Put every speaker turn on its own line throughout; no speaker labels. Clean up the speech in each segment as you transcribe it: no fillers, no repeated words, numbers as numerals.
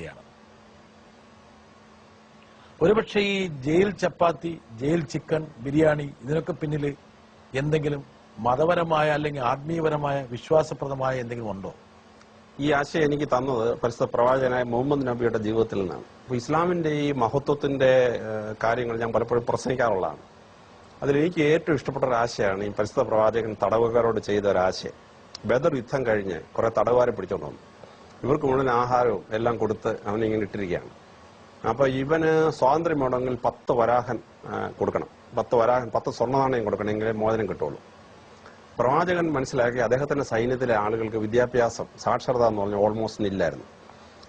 ാണ്. ഒരുപക്ഷെ ഈ ജയിൽ ചപ്പാത്തി, ജയിൽ ചിക്കൻ, ബിരിയാണി ഇതിനൊക്കെ പിന്നിൽ എന്തെങ്കിലും മതപരമായ അല്ലെങ്കിൽ ആത്മീയപരമായ വിശ്വാസപ്രദമായ എന്തെങ്കിലും ഉണ്ടോ?
ഈ ആശയം എനിക്ക് തന്നത് പരിശുദ്ധ പ്രവാചകനായ മുഹമ്മദ് നബിയുടെ ജീവിതത്തിൽ നിന്നാണ്. അപ്പോൾ ഇസ്ലാമിന്റെ ഈ മഹത്വത്തിന്റെ കാര്യങ്ങൾ ഞാൻ പലപ്പോഴും പ്രസംഗിക്കാറുള്ളതാണ്. അതിലെനിക്ക് ഏറ്റവും ഇഷ്ടപ്പെട്ട ഒരു ആശയമാണ് ഈ പരിശുദ്ധ പ്രവാചകൻ തടവുകാരോട് ചെയ്ത ഒരു ആശയം. ബദർ യുദ്ധം കഴിഞ്ഞ് കുറെ തടവുകാരെ പിടിച്ചോണ്ട് വന്നു. ഇവർക്ക് മുഴുവൻ ആഹാരവും എല്ലാം കൊടുത്ത് അവനിങ്ങനെ ഇട്ടിരിക്കുകയാണ്. അപ്പൊ ഇവന് സ്വാതന്ത്ര്യം വേണമെങ്കിൽ 10 വരാഹൻ കൊടുക്കണം, 10 സ്വർണ്ണ നാണയം കൊടുക്കണം, എങ്കിലേ മോചനം കിട്ടുള്ളൂ. പ്രവാചകൻ മനസ്സിലാക്കി അദ്ദേഹത്തിന്റെ സൈന്യത്തിലെ ആളുകൾക്ക് വിദ്യാഭ്യാസം, സാക്ഷരത എന്ന് പറഞ്ഞാൽ ഓൾമോസ്റ്റ് ഇല്ലായിരുന്നു.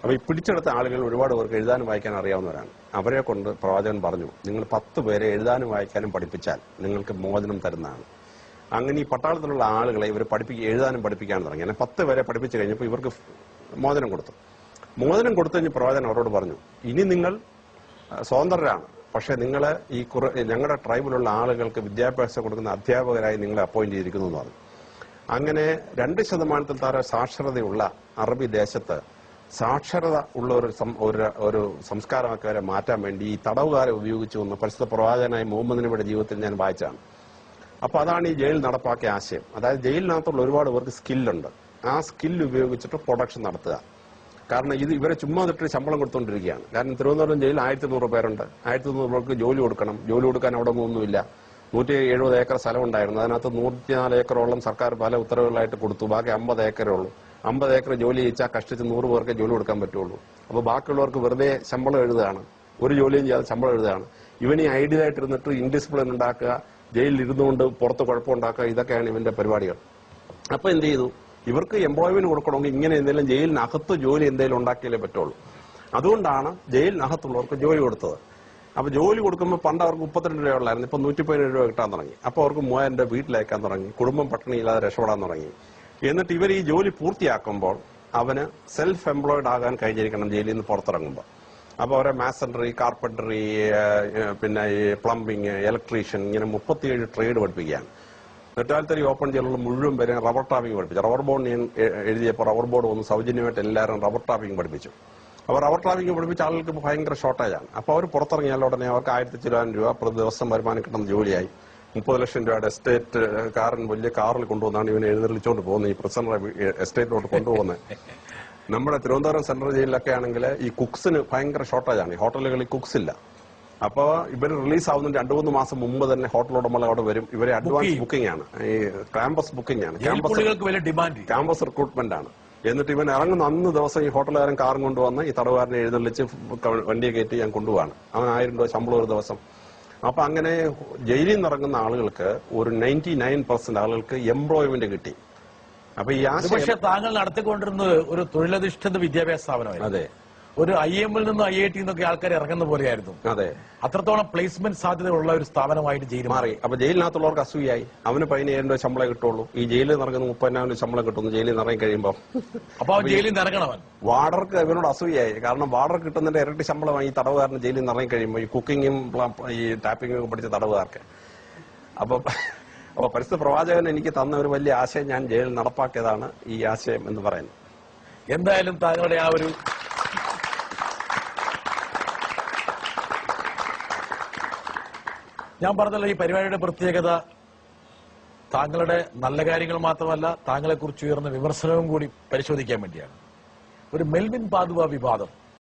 അപ്പൊ ഈ പിടിച്ചെടുത്ത ആളുകൾ ഒരുപാട് പേർക്ക് എഴുതാനും വായിക്കാനും അറിയാവുന്നവരാണ്. അവരെ കൊണ്ട് പ്രവാചകൻ പറഞ്ഞു, നിങ്ങൾ 10 പേരെ എഴുതാനും വായിക്കാനും പഠിപ്പിച്ചാൽ നിങ്ങൾക്ക് മോചനം തരുന്നതാണ്. അങ്ങനെ ഈ പട്ടാളത്തിലുള്ള ആളുകളെ ഇവർ എഴുതാനും പഠിപ്പിക്കാനും തുടങ്ങി. അങ്ങനെ 10 പേരെ പഠിപ്പിച്ചു കഴിഞ്ഞപ്പോൾ ഇവർക്ക് മോചനം കൊടുത്തു. മോചനം കൊടുത്തു കഴിഞ്ഞ് പ്രവാചകൻ അവരോട് പറഞ്ഞു, ഇനി നിങ്ങൾ സ്വതന്ത്രരാണ്, പക്ഷെ നിങ്ങളെ ഈ ഞങ്ങളുടെ ട്രൈബിലുള്ള ആളുകൾക്ക് വിദ്യാഭ്യാസം കൊടുക്കുന്ന അധ്യാപകരായി നിങ്ങളെ അപ്പോയിന്റ് ചെയ്തിരിക്കുന്നു എന്ന് പറഞ്ഞു. അങ്ങനെ 2% താഴെ സാക്ഷരതയുള്ള അറബി ദേശത്ത് സാക്ഷരത ഉള്ള ഒരു സംസ്കാരമൊക്കെ വരെ മാറ്റാൻ വേണ്ടി ഈ തടവുകാരെ ഉപയോഗിച്ചു എന്ന് പരിശുദ്ധ പ്രവാചകനായ മുഹമ്മദ് നബിയുടെ ജീവിതത്തിൽ ഞാൻ വായിച്ചാണ്. അപ്പൊ അതാണ് ഈ ജയിൽ നടപ്പാക്കിയ ആശയം. അതായത് ജയിലിനകത്തുള്ള ഒരുപാട് പേർക്ക് സ്കില്ലുണ്ട്. ആ സ്കില്ല് ഉപയോഗിച്ചിട്ട് പ്രൊഡക്ഷൻ നടത്തുക. കാരണം ഇവരെ ചുമ്മാ തൊട്ട് ശമ്പളം കൊടുത്തുകൊണ്ടിരിക്കുകയാണ്. കാരണം തിരുവനന്തപുരം ജയിലിൽ 1100 പേരുണ്ട്. 1100 പേർക്ക് ജോലി കൊടുക്കണം. ജോലി കൊടുക്കാൻ അവിടെ ഒന്നുമില്ല. 170 ഏക്കർ സ്ഥലം ഉണ്ടായിരുന്നു. അതിനകത്ത് 104 ഏക്കറോളം സർക്കാർ പല ഉത്തരവുകളായിട്ട് കൊടുത്തു. ബാക്കി 50 ഏക്കറേ ഉള്ളൂ. 50 ഏക്കർ ജോലി ചെയ്യിച്ചാൽ കഷ്ടിച്ച് 100 പേർക്ക് ജോലി കൊടുക്കാൻ പറ്റുള്ളൂ. അപ്പൊ ബാക്കിയുള്ളവർക്ക് വെറുതെ ശമ്പളം എഴുതുകയാണ്, ഒരു ജോലിയും ചെയ്യാതെ ശമ്പളം എഴുതുകയാണ്. ഇവന് ഈ ഐഡിയലായിട്ടിരുന്നിട്ട് ഇൻഡിസിപ്ലിൻ ഉണ്ടാക്കുക, ജയിലിൽ ഇരുന്നുകൊണ്ട് പുറത്ത് കുഴപ്പമുണ്ടാക്കുക, ഇതൊക്കെയാണ് ഇവന്റെ പരിപാടികൾ. അപ്പൊ എന്ത് ചെയ്തു, ഇവർക്ക് എംപ്ലോയ്മെന്റ് കൊടുക്കണമെങ്കിൽ ഇങ്ങനെ എന്തെങ്കിലും ജയിലിനകത്ത് ജോലി എന്തെങ്കിലും ഉണ്ടാക്കിയാലേ പറ്റുള്ളൂ. അതുകൊണ്ടാണ് ജയിലിനകത്തുള്ളവർക്ക് ജോലി കൊടുത്തത്. അപ്പൊ ജോലി കൊടുക്കുമ്പോൾ പണ്ട് അവർക്ക് 32 രൂപ ഉള്ളായിരുന്നു, ഇപ്പൊ 117 രൂപ കിട്ടാൻ തുടങ്ങി. അപ്പൊ അവർക്ക് 3000 രൂപ വീട്ടിലയക്കാൻ തുടങ്ങി, കുടുംബം പട്ടിണിയില്ലാതെ രക്ഷപ്പെടാൻ തുടങ്ങി. എന്നിട്ട് ഇവർ ഈ ജോലി പൂർത്തിയാക്കുമ്പോൾ അവന് സെൽഫ് എംപ്ലോയിഡ് ആകാൻ കഴിഞ്ഞിരിക്കണം ജയിലിൽ നിന്ന് പുറത്തിറങ്ങുമ്പോൾ. അപ്പൊ അവരെ മാസൺറി, കാർപ്പൻട്രി, പിന്നെ ഈ പ്ലംബിങ്, ഇലക്ട്രീഷ്യൻ, ഇങ്ങനെ 37 ട്രേഡ് പഠിപ്പിക്കുകയാണ്. നെറ്റാൽത്തരി ഓപ്പൺ ജയിലുള്ള മുഴുവൻ പേരെ റബ്ബർ ടാപ്പിംഗ് പഠിപ്പിച്ചു. റബ്ബർ ബോർഡ് ഞാൻ എഴുതിയപ്പോൾ റബ്ബർ ബോർഡ് വന്ന് സൗജന്യമായിട്ട് എല്ലാവരും റബ്ബർ ടാപ്പിംഗ് പഠിപ്പിച്ചു. അപ്പോൾ റബ്ബർ ടാപ്പിംഗ് പഠിപ്പിച്ച ആളുകൾക്ക് ഭയങ്കര ഷോർട്ടേജാണ്. അപ്പോൾ അവർ പുറത്തിറങ്ങിയാൽ ഉടനെ അവർക്ക് 1000 രൂപ പ്രതി ദിവസം വരുമാനം കിട്ടുന്ന ജോലിയായി. 30 ലക്ഷം രൂപയുടെ എസ്റ്റേറ്റ് കാരൻ വലിയ കാറിൽ കൊണ്ടുവന്നാണ് ഇവനെ എഴുന്നള്ളിച്ചുകൊണ്ട് പോകുന്നത്, ഈ പ്രസന്റർ എസ്റ്റേറ്റിലോട്ട് കൊണ്ടുപോകുന്നത്. നമ്മുടെ തിരുവനന്തപുരം സെൻട്രൽ ജയിലിലൊക്കെ ആണെങ്കിൽ ഈ കുക്സിന് ഭയങ്കര ഷോർട്ടേജാണ്. ഈ ഹോട്ടലുകളിൽ കുക്സ് ഇല്ല. അപ്പൊ ഇവർ റിലീസ് ആവുന്നതിന് 2-3 മാസം മുമ്പ് തന്നെ ഹോട്ടൽ ഉടമകൾ അവിടെ വരും. ഇവരെ അഡ്വാൻസ് ബുക്കിംഗ് ആണ്, ഈ ക്യാമ്പസ് ബുക്കിംഗ് ആണ്, ക്യാമ്പസ് റിക്രൂട്ട്മെന്റ് ആണ്. എന്നിട്ട് ഇവൻ ഇറങ്ങുന്ന അന്ന് ദിവസം ഈ ഹോട്ടലുകാരൻ കാറും കൊണ്ടുവന്ന് ഈ തടവുകാരനെ എഴുന്നള്ളിച്ച് വണ്ടിയെ കയറ്റി ഞാൻ കൊണ്ടുപോവാണ്. അവൻ 1000 രൂപ ശമ്പളം ഒരു ദിവസം. അപ്പൊ അങ്ങനെ ജയിലിൽ നിന്ന് ഇറങ്ങുന്ന ആളുകൾക്ക് ഒരു 99% ആളുകൾക്ക് എംപ്ലോയ്മെന്റ് കിട്ടി. അപ്പൊ ഈ
പക്ഷേ താങ്കൾ നടത്തിക്കൊണ്ടിരുന്നത് ഒരു തൊഴിലധിഷ്ഠിത വിദ്യാഭ്യാസ സ്ഥാപനമായിരുന്നു. അതെ, ഒരു IIM-ൽ നിന്നും IIT നിന്നൊക്കെ ആൾക്കാർ ഇറങ്ങുന്ന പോലെയായിരുന്നു.
അതെ,
അത്രത്തോളം പ്ലേസ്മെന്റ് സാധ്യതയുള്ള ഒരു സ്ഥാപനമായിട്ട് ജയിൽ മാറി.
അപ്പൊ ജയിലിനകത്തുള്ളവർക്ക് അസൂയായി. അവന് 15000 രൂപ ശമ്പളം കിട്ടുള്ളൂ, ഈ ജയിലിൽ നിറങ്ങുന്ന 30,000 രൂപ ശമ്പളം കിട്ടുന്നു ജയിലിൽ നിറങ്ങി കഴിയുമ്പോൾ.
അപ്പൊ അവൻ ജയിലിൽ നിന്ന് ഇറങ്ങണവൻ. വാർഡർക്ക്
ഇവനോട് അസൂയായി. കാരണം വാർഡർ കിട്ടുന്നതിന്റെ ഇരട്ടി ശമ്പളമായി ഈ തടവുകാരന് ജയിലിൽ നിറങ്ങി കഴിയുമ്പോൾ, ഈ കുക്കിങ്ങും ഈ ടാപ്പിങ്ങും ഒക്കെ പഠിച്ച തടവുകാർക്ക്. അപ്പൊ പരിസ്ഥിതി പ്രവാചകൻ എനിക്ക് തന്ന ഒരു വലിയ ആശയം ഞാൻ ജയിലിൽ നടപ്പാക്കിയതാണ് ഈ ആശയം എന്ന് പറയുന്നത്.
എന്തായാലും താങ്കളുടെ ആ ഒരു ഞാൻ പറഞ്ഞല്ലോ, ഈ പരിപാടിയുടെ പ്രത്യേകത താങ്കളുടെ നല്ല കാര്യങ്ങൾ മാത്രമല്ല, താങ്കളെക്കുറിച്ച് ഉയർന്ന വിമർശനവും കൂടി പരിശോധിക്കാൻ വേണ്ടിയാണ്. ഒരു മെൽവിൻ പാദുവ വിവാദം